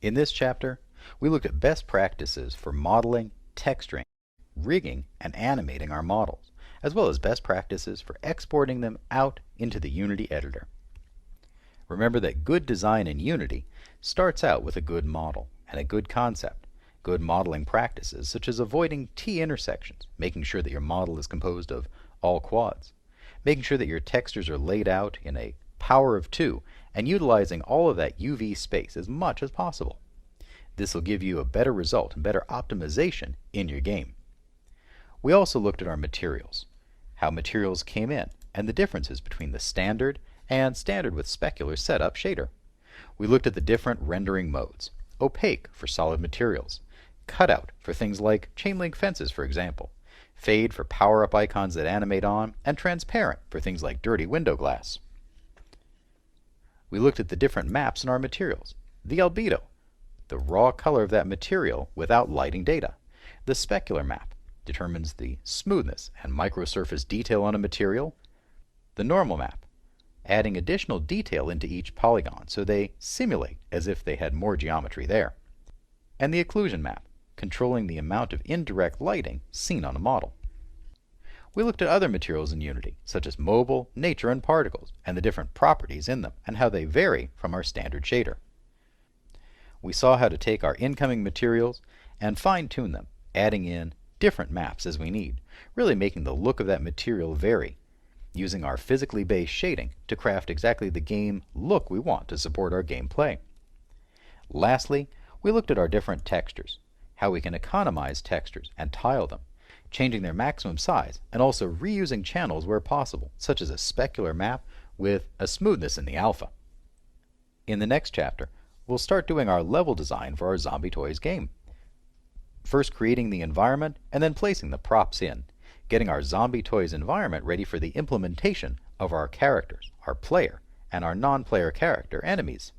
In this chapter, we looked at best practices for modeling, texturing, rigging, and animating our models, as well as best practices for exporting them out into the Unity editor. Remember that good design in Unity starts out with a good model and a good concept, good modeling practices such as avoiding T-intersections, making sure that your model is composed of all quads, making sure that your textures are laid out in a power of 2, and utilizing all of that UV space as much as possible. This will give you a better result and better optimization in your game. We also looked at our materials, how materials came in, and the differences between the standard and standard with specular setup shader. We looked at the different rendering modes, opaque for solid materials, cutout for things like chain link fences, for example, fade for power-up icons that animate on, and transparent for things like dirty window glass. We looked at the different maps in our materials, the albedo, the raw color of that material without lighting data. The specular map determines the smoothness and microsurface detail on a material. The normal map, adding additional detail into each polygon so they simulate as if they had more geometry there. And the occlusion map, controlling the amount of indirect lighting seen on a model. We looked at other materials in Unity, such as mobile, nature, and particles, and the different properties in them, and how they vary from our standard shader. We saw how to take our incoming materials and fine-tune them, adding in different maps as we need, really making the look of that material vary, using our physically based shading to craft exactly the game look we want to support our gameplay. Lastly, we looked at our different textures, how we can economize textures and tile them, changing their maximum size, and also reusing channels where possible, such as a specular map with a smoothness in the alpha. In the next chapter, we'll start doing our level design for our Zombie Toys game. First creating the environment, and then placing the props in, getting our Zombie Toys environment ready for the implementation of our characters, our player, and our non-player character enemies.